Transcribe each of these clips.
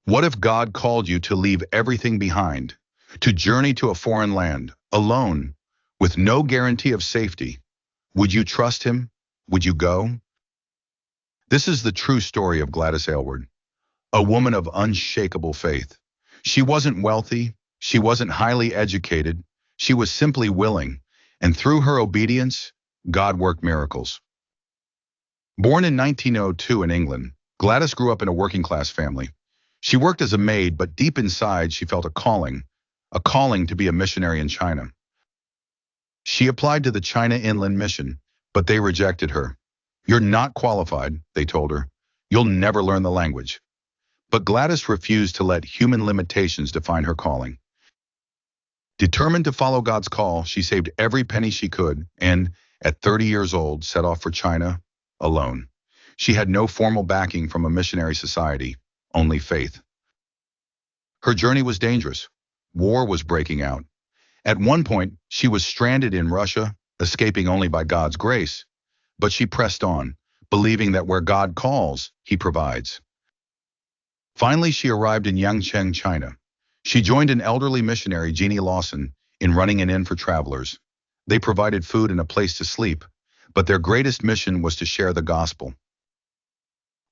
What if God called you to leave everything behind, to journey to a foreign land, alone, with no guarantee of safety? Would you trust him? Would you go? This is the true story of Gladys Aylward, a woman of unshakable faith. She wasn't wealthy, she wasn't highly educated, she was simply willing, and through her obedience, God worked miracles. Born in 1902 in England, Gladys grew up in a working-class family. She worked as a maid, but deep inside she felt a calling to be a missionary in China. She applied to the China Inland Mission, but they rejected her. "You're not qualified," they told her. "You'll never learn the language." But Gladys refused to let human limitations define her calling. Determined to follow God's call, she saved every penny she could and, at 30 years old, set off for China alone. She had no formal backing from a missionary society, only faith. Her journey was dangerous. War was breaking out. At one point, she was stranded in Russia, escaping only by God's grace. But she pressed on, believing that where God calls, he provides. Finally, she arrived in Yangcheng, China. She joined an elderly missionary, Jeannie Lawson, in running an inn for travelers. They provided food and a place to sleep, but their greatest mission was to share the gospel.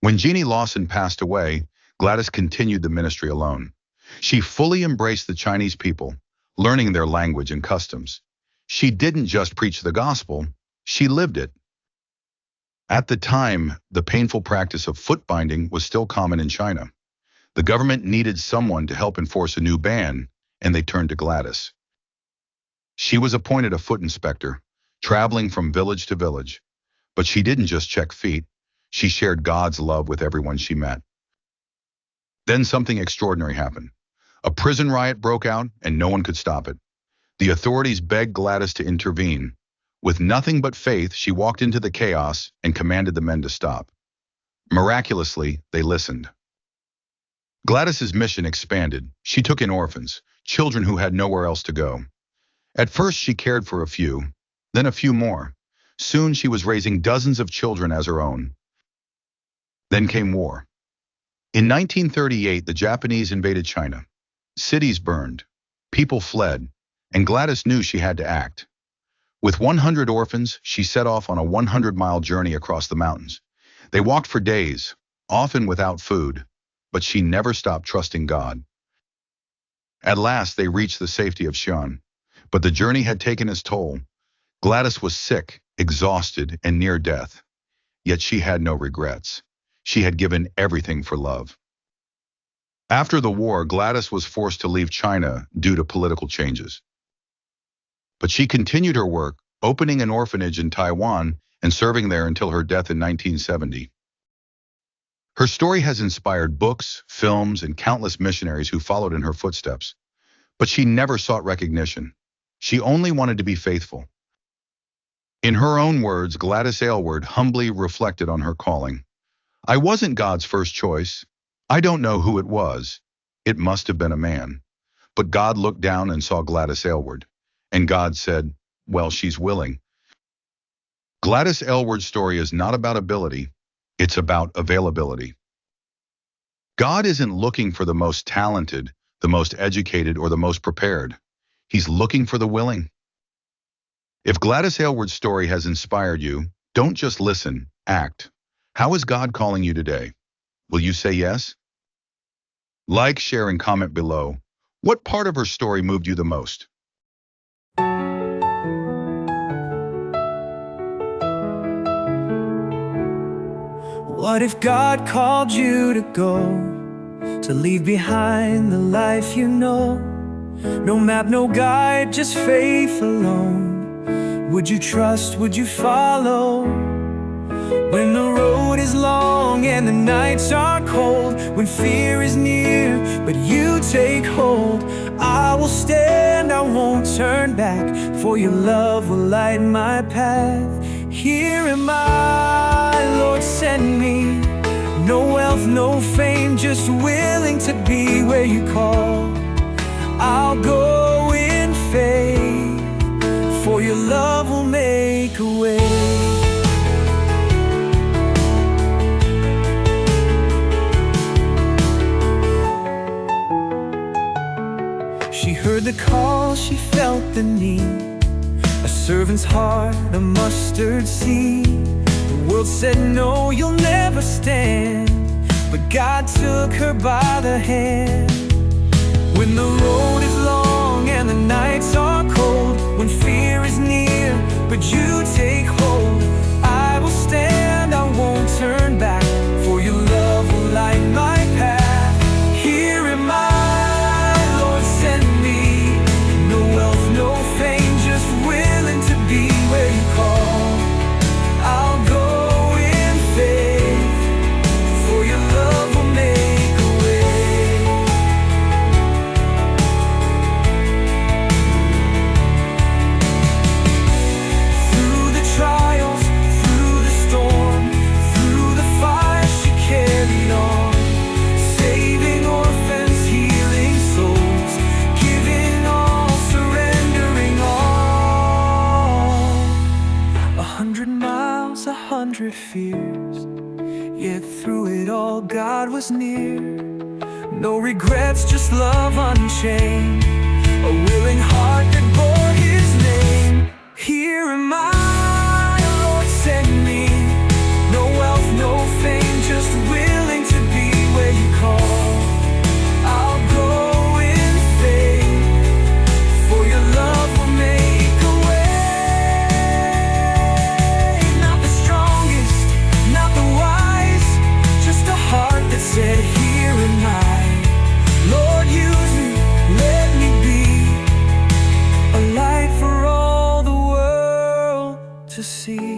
When Jeannie Lawson passed away, Gladys continued the ministry alone. She fully embraced the Chinese people, learning their language and customs. She didn't just preach the gospel, she lived it. At the time, the painful practice of foot binding was still common in China. The government needed someone to help enforce a new ban, and they turned to Gladys. She was appointed a foot inspector, traveling from village to village. But she didn't just check feet, she shared God's love with everyone she met. Then something extraordinary happened. A prison riot broke out, and no one could stop it. The authorities begged Gladys to intervene. With nothing but faith, she walked into the chaos and commanded the men to stop. Miraculously, they listened. Gladys's mission expanded. She took in orphans, children who had nowhere else to go. At first, she cared for a few, then a few more. Soon, she was raising dozens of children as her own. Then came war. In 1938, the Japanese invaded China. Cities burned, people fled, and Gladys knew she had to act. With 100 orphans, she set off on a 100-mile journey across the mountains. They walked for days, often without food, but she never stopped trusting God. At last, they reached the safety of Xi'an, but the journey had taken its toll. Gladys was sick, exhausted, and near death. Yet she had no regrets. She had given everything for love. After the war, Gladys was forced to leave China due to political changes. But she continued her work, opening an orphanage in Taiwan and serving there until her death in 1970. Her story has inspired books, films, and countless missionaries who followed in her footsteps. But she never sought recognition. She only wanted to be faithful. In her own words, Gladys Aylward humbly reflected on her calling. "I wasn't God's first choice. I don't know who it was. It must have been a man. But God looked down and saw Gladys Aylward. And God said, well, she's willing." Gladys Aylward's story is not about ability. It's about availability. God isn't looking for the most talented, the most educated, or the most prepared. He's looking for the willing. If Gladys Aylward's story has inspired you, don't just listen, act. How is God calling you today? Will you say yes? Like, share, and comment below. What part of her story moved you the most? What if God called you to go, to leave behind the life you know? No map, no guide, just faith alone. Would you trust, would you follow? When the road is long and the nights are cold, when fear is near, but you take hold, I will stand, I won't turn back, for your love will light my path. Here am I, Lord, send me. No wealth, no fame, just willing to be where you call. I'll go in faith, for your love will make a way. She heard the call, she felt the need. A servant's heart, a mustard seed. The world said no, you'll never stand, but God took her by the hand. When the road is long and the nights are cold, when fear is near, but you take hold, I will stand, I won't turn back, for your love will light my path. Here am I, Lord, send me. No wealth, no fame, just willing to be where you call. I'll go in faith, for your love will make a way. Through the trials, through the storm, through the fire, she carried on, saving orphans, healing souls, giving all, surrendering all. 100 miles, 100 fears, yet through it all God was near. No regrets, just love unchained, a willing heart that bore his name. Here am I, Lord, send me. No wealth, no fame, just willing to be where you call. I'll go in faith, for your love will make a way. Not the strongest, not the wise, just a heart that said, here am I. Lord, use me, let me be a light for all the world to see.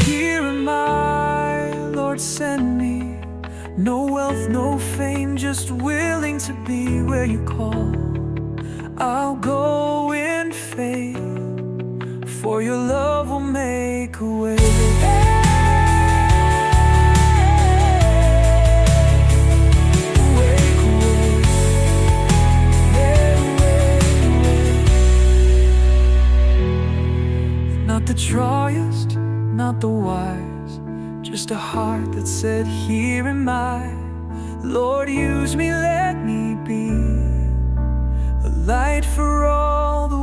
Here am I, Lord, send me. No wealth, no fame, just willing to be where you call. I'll go in faith, for your love will make a way. Not the driest, not the wise, just a heart that said, here am I. Lord, use me, let me be a light for all the